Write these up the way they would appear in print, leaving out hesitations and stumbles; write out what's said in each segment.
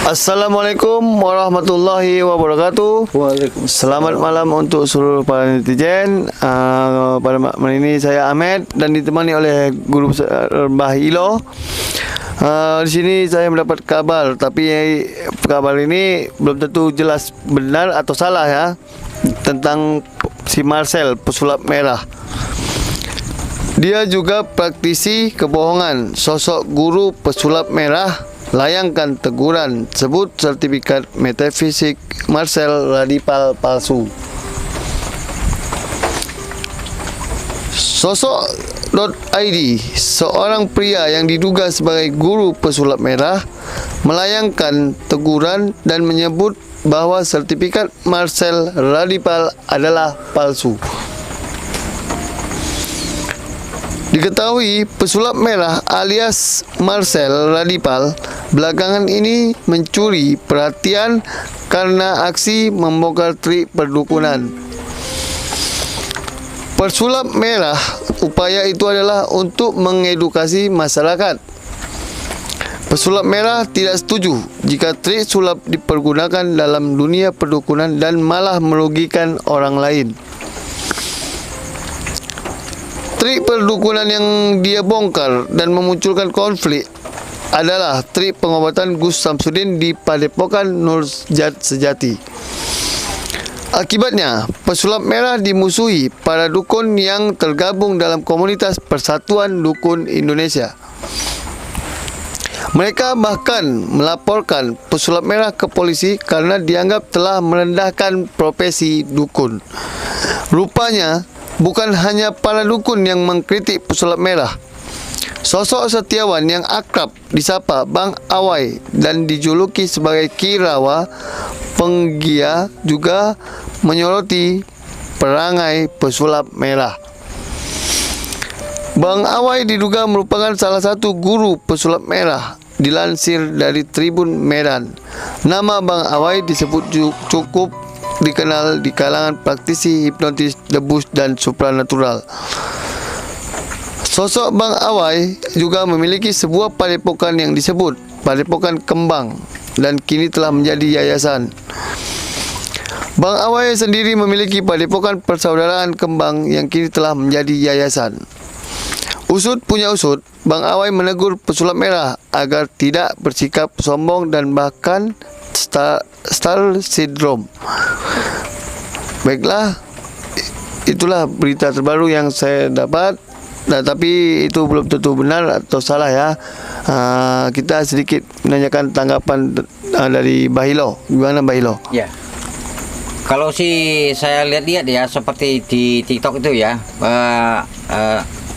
Assalamualaikum warahmatullahi wabarakatuh. Waalaikumsalam. Selamat malam untuk seluruh para netizen. Pada malam ini saya Ahmed dan ditemani oleh Guru Besar Mbah Ilo. Di sini saya mendapat kabar, tapi kabar ini belum tentu jelas benar atau salah ya, tentang si Marcel pesulap merah. Dia juga praktisi kebohongan. Sosok guru pesulap merah layangkan teguran, sebut sertifikat metafisik Marcel Radipal palsu. Sosok.id, seorang pria yang diduga sebagai guru pesulap merah, melayangkan teguran dan menyebut bahwa sertifikat Marcel Radipal adalah palsu. Diketahui pesulap merah alias Marcel Radipal belakangan ini mencuri perhatian karena aksi membongkar trik perdukunan. Pesulap merah, upaya itu adalah untuk mengedukasi masyarakat. Pesulap merah tidak setuju jika trik sulap dipergunakan dalam dunia perdukunan dan malah merugikan orang lain. Trik perdukunan yang dia bongkar dan memunculkan konflik adalah trik pengobatan Gus Samsudin di Padepokan Nurjat Sejati. Akibatnya, pesulap merah dimusuhi para dukun yang tergabung dalam komunitas Persatuan Dukun Indonesia. Mereka bahkan melaporkan pesulap merah ke polisi karena dianggap telah merendahkan profesi dukun. Rupanya, bukan hanya para dukun yang mengkritik pesulap merah. Sosok setiawan yang akrab disapa Bang Awai dan dijuluki sebagai Ki Rawa Penggia juga menyoroti perangai pesulap merah. Bang Awai diduga merupakan salah satu guru pesulap merah. Dilansir dari Tribun Medan, nama Bang Awai disebut cukup dikenal di kalangan praktisi hipnotis, debus, dan supranatural. Sosok Bang Awai juga memiliki sebuah padepokan yang disebut Padepokan Kembang dan kini telah menjadi yayasan. Bang Awai sendiri memiliki Padepokan Persaudaraan Kembang yang kini telah menjadi yayasan. Usut punya usut, Bang Awai menegur pesulap merah agar tidak bersikap sombong dan bahkan star syndrome. Baiklah, itulah berita terbaru yang saya dapat. Nah, tapi itu belum tentu benar atau salah ya. Kita sedikit menanyakan tanggapan dari Bahilo. Gimana Bahilo? Ya. Kalau sih saya lihat ya seperti di TikTok itu ya,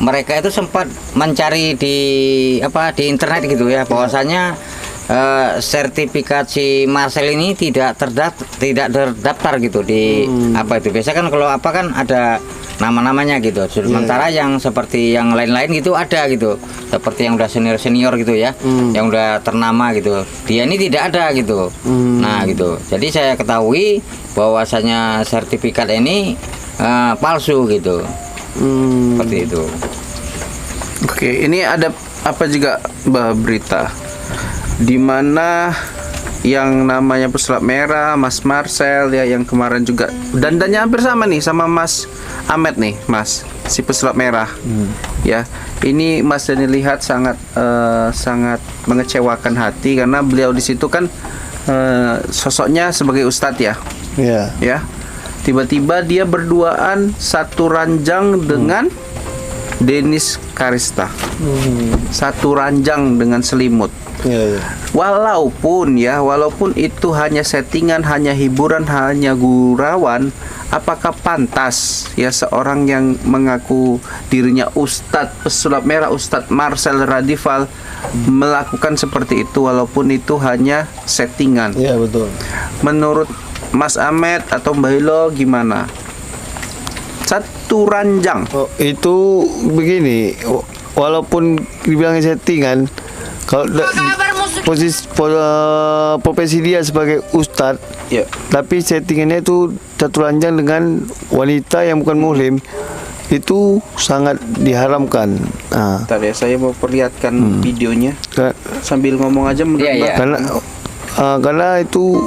mereka itu sempat mencari di internet gitu ya, bahwasanya sertifikat si Marcel ini tidak terdaftar gitu di biasa kan kalau kan ada nama-namanya gitu. Sementara yang seperti yang lain-lain gitu ada gitu, seperti yang udah senior gitu ya, yang udah ternama gitu, dia ini tidak ada gitu. Nah gitu, jadi saya ketahui bahwasanya sertifikat ini palsu gitu. Seperti itu. Oke, ini ada apa juga berita di mana yang namanya pesulap merah Mas Marcel ya, yang kemarin juga dandannya hampir sama nih sama Mas Ahmed nih, Mas si pesulap merah. Ya, ini Mas Dani lihat sangat mengecewakan hati karena beliau di situ kan sosoknya sebagai ustadz ya. Iya. Ya. Tiba-tiba dia berduaan satu ranjang dengan Denis Karista. Satu ranjang dengan selimut. Iya. Walaupun itu hanya settingan, hanya hiburan, hanya gurauan, apakah pantas ya seorang yang mengaku dirinya Ustadz pesulap merah, Ustadz Marcel Radipal melakukan seperti itu walaupun itu hanya settingan? Iya, betul. Menurut Mas Ahmed atau Mbak Hilo gimana? Satu ranjang. Itu begini, walaupun dibilangnya settingan, kalau profesi dia sebagai ustadz, ya, tapi settingannya itu satu ranjang dengan wanita yang bukan muslim, itu sangat diharamkan. Bentar ya, saya mau perlihatkan videonya sambil ngomong aja menurut Iya. Karena Karena itu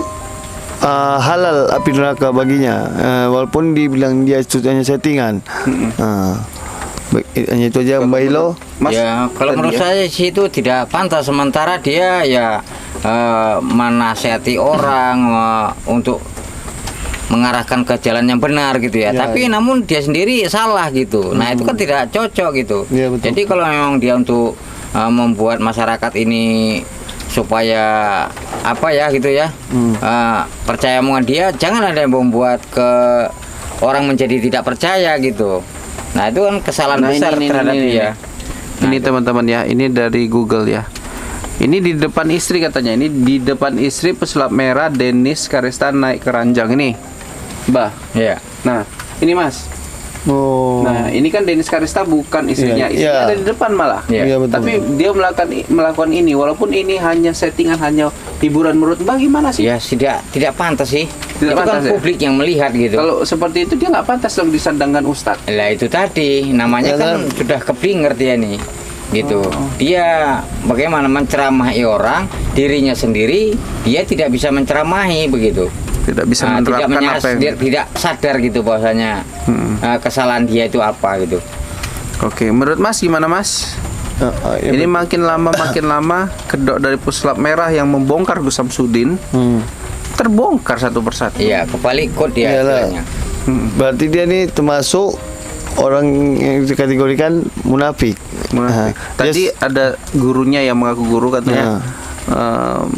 halal api neraka baginya, walaupun dibilang dia itu hanya settingan. Hanya itu aja Mbak Ilo. Mas, ya kalau tadi menurut saya sih itu tidak pantas, sementara dia ya menasihati orang untuk mengarahkan ke jalan yang benar gitu ya. Ya, Tapi ya. namun dia sendiri salah gitu. Nah, itu kan tidak cocok gitu. Ya, betul. Jadi kalau memang dia untuk membuat masyarakat ini supaya apa ya gitu ya, percaya omongan dia, jangan ada yang membuat ke orang menjadi tidak percaya gitu. Nah, itu kan kesalahan besar terhadap dia. Ini teman-teman ya, ini dari Google ya. Ini di depan istri katanya. Ini di depan istri pesulap merah Denis Karista naik ke ranjang ini, Mbah. Ya. Nah, ini Mas. Oh. Nah, ini kan Denis Karista bukan istrinya. Iya, Istrinya iya. ada di depan malah. Iya. Iya, betul. Tapi dia melakukan ini walaupun ini hanya settingan, hanya hiburan. Menurut Mbah gimana sih? Ya tidak pantas sih. Tidak Itu pantas, kan ya? publik yang melihat gitu. Kalau seperti itu dia nggak pantas dong disandangkan Ustadz. Lah itu tadi namanya Ya, kan sudah keblinger dia nih. Gitu. Dia bagaimana menceramahi orang, dirinya sendiri dia tidak bisa menceramahi begitu. Tidak bisa Tidak menerapkan apa yang... tidak sadar gitu bahwasanya kesalahan dia itu apa gitu. Oke, menurut Mas gimana Mas? Ya, Ini makin lama kedok dari pesulap merah yang membongkar Gus Samsudin terbongkar satu persatu. Iya, kebalik kod dia Iyalah. istilahnya. Berarti dia ini termasuk orang yang dikategorikan munafik. Munafik. Tadi ada gurunya yang mengaku guru katanya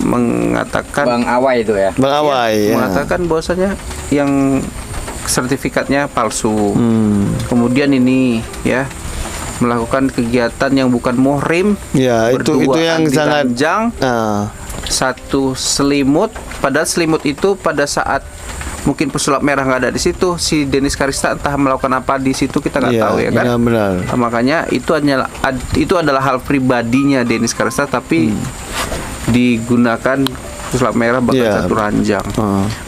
mengatakan Bang Awai itu ya. Bang Awai. ya. mengatakan bahwasanya yang sertifikatnya palsu. Kemudian ini ya melakukan kegiatan yang bukan muhrim. Ya, itu berduaan yang di sangat ranjang, satu selimut. Padahal selimut itu pada saat mungkin pesulap merah nggak ada di situ, si Denis Karista entah melakukan apa di situ kita nggak Iya, tahu ya kan. benar. Nah, makanya itu adalah hal pribadinya Denis Karista, tapi digunakan pesulap merah bahkan Iya. satu ranjang.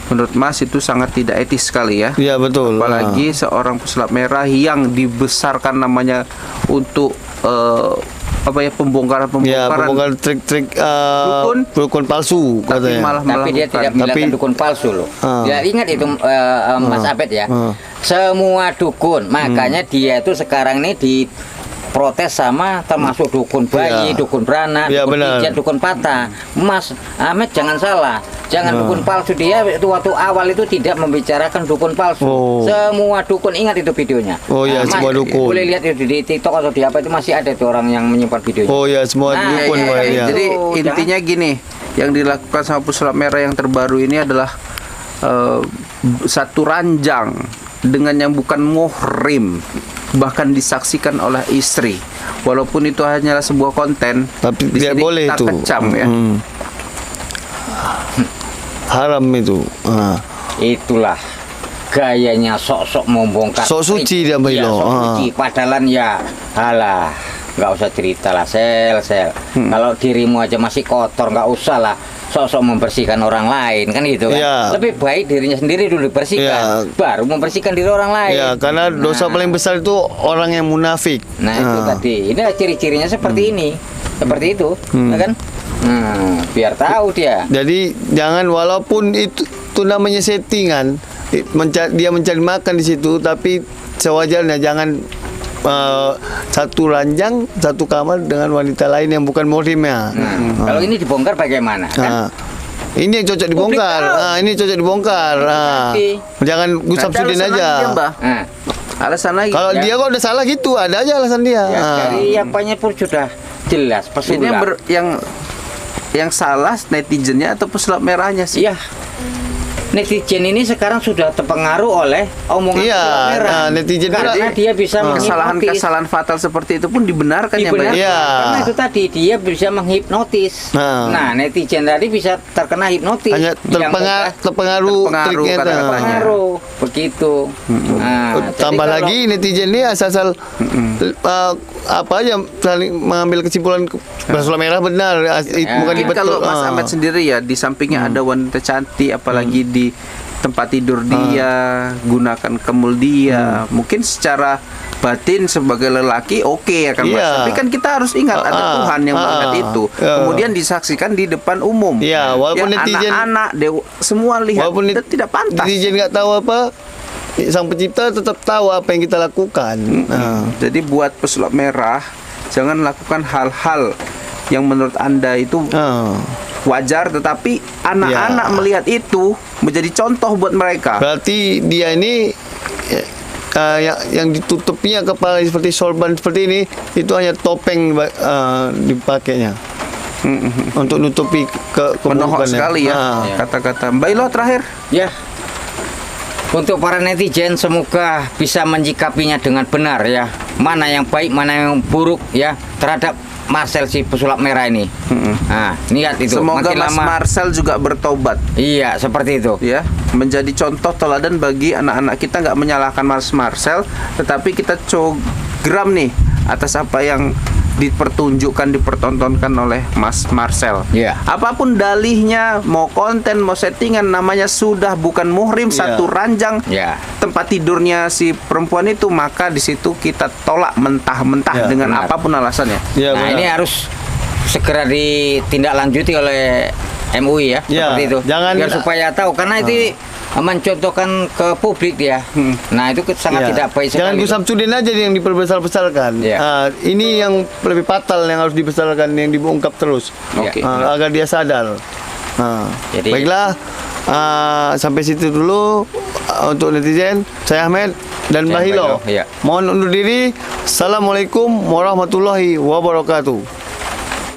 Menurut Mas itu sangat tidak etis sekali ya. Iya, betul. Apalagi seorang pesulap merah yang dibesarkan namanya untuk pembongkaran Ya, pembongkar trik-trik dukun palsu tapi katanya. malah Tapi dia melakukan. tidak melakukan Tapi- dukun palsu loh. Ya ingat itu Mas Abed ya. Semua dukun, makanya dia itu sekarang ini diprotes sama termasuk dukun bayi, Ya. dukun beranak, Ya, dukun benar. pijat, dukun patah. Mas Ahmed jangan salah. Jangan dukun palsu, dia itu waktu awal itu tidak membicarakan dukun palsu. Oh. Semua dukun, ingat itu videonya. Oh, ya, Mas, semua dukun. Boleh lihat itu di TikTok atau di apa itu masih ada tuh orang yang menyimpan videonya. Oh ya, semua Nah, dukun iya, Pak, iya. ya. Jadi Oh, intinya gini, yang dilakukan sama pesulap merah yang terbaru ini adalah satu ranjang dengan yang bukan muhrim, bahkan disaksikan oleh istri. Walaupun itu hanyalah sebuah konten, Tapi di tidak sini boleh kita itu. kecam ya. Haram itu. Itulah gayanya sok-sok membongkar. Sok suci dia, Mbak Iya, Ilo. sok suci. Padahal ya, halah, nggak usah cerita lah, sel. Kalau dirimu aja masih kotor, nggak usah lah sok-sok membersihkan orang lain, kan gitu kan. Iya. Lebih baik dirinya sendiri dulu dibersihkan, Iya. baru membersihkan diri orang lain. Ya, karena dosa paling besar itu orang yang munafik. Nah itu tadi, ini ciri-cirinya seperti ini, seperti itu, ya kan? Biar tahu dia. Jadi jangan, walaupun itu namanya settingan, dia mencari makan di situ, tapi sewajarnya jangan satu ranjang, satu kamar dengan wanita lain yang bukan muhrimnya. Kalau ini dibongkar bagaimana? Kan? Ini yang cocok dibongkar. tahu. Ini cocok dibongkar. Jangan Gus Samsudin Alasan lagi aja. dia, Mbah. Nah, Alasan lagi. Kalau Ya. dia kok udah salah gitu, ada aja alasan dia. ya, dari apanya pun sudah jelas Ini pesulap. yang salah netizennya atau pesulap merahnya sih? Iya. Netizen ini sekarang sudah terpengaruh oleh omongan Iya, pesulap merah. nah, netizen karena juga- dia bisa menghipnotis. Kesalahan-kesalahan fatal seperti itu pun dibenarkan ya, Mbak? Dibenarkan. Iya. Karena itu tadi dia bisa menghipnotis. Nah. Nah, netizen tadi bisa terkena hipnotis. Hanya Yang terpengaruh Terpengaruh triknya. kata-katanya. pengaruh begitu. Nah, jadi Tambah kalau- lagi netizen ini asal apa aja saling mengambil kesimpulan pesulap merah benar, bukan Mungkin betul. kalau Mas Ahmad sendiri ya, di sampingnya ada wanita cantik, apalagi di tempat tidur dia, gunakan kemul dia. Mungkin secara batin sebagai lelaki oke ya kan Mas. Iya. Tapi kan kita harus ingat ada Tuhan yang melihat itu. Kemudian disaksikan di depan umum. Iya, walaupun netizen- anak-anak semua lihat Walaupun dan tidak pantas. netizen nggak tahu apa, sang pencipta tetap tahu apa yang kita lakukan. Jadi buat pesulap merah, jangan lakukan hal-hal yang menurut Anda itu wajar, tetapi anak-anak melihat itu menjadi contoh buat mereka. Berarti dia ini yang ditutupnya kepala seperti sorban seperti ini itu hanya topeng dipakainya untuk nutupi Menohok keburukannya. sekali ya kata-kata Mbak Ilo terakhir. Ya. Untuk para netizen semoga bisa menyikapinya dengan benar ya. Mana yang baik, mana yang buruk ya terhadap Marcel si pesulap merah ini. Nah, niat itu. Semoga makin Mas lama. Marcel juga bertobat Iya, seperti itu. ya, menjadi contoh teladan bagi anak-anak kita. Nggak menyalahkan Mas Marcel, tetapi kita geram nih atas apa yang dipertontonkan oleh Mas Marcel. Iya. Apapun dalihnya, mau konten, mau settingan, namanya sudah bukan muhrim, satu ranjang Iya. tempat tidurnya si perempuan itu, maka di situ kita tolak mentah-mentah Ya, dengan benar. apapun alasannya. Ya, Nah, benar. ini harus segera ditindaklanjuti oleh MUI ya, Ya, seperti itu. jangan- Biar supaya tahu karena itu mencontohkan ke publik dia. Nah, itu sangat Ya. tidak baik sekali. Jangan Gus Samsudin aja yang diperbesar-besarkan. Ya. Ini yang lebih fatal yang harus dibesarkan, yang diungkap terus. Oke. Agar dia sadar. Jadi- Baiklah, sampai situ dulu untuk netizen. Saya Ahmed dan Saya Mbah Hilo. Mbah Hilo, ya. Mohon undur diri. Assalamualaikum warahmatullahi wabarakatuh.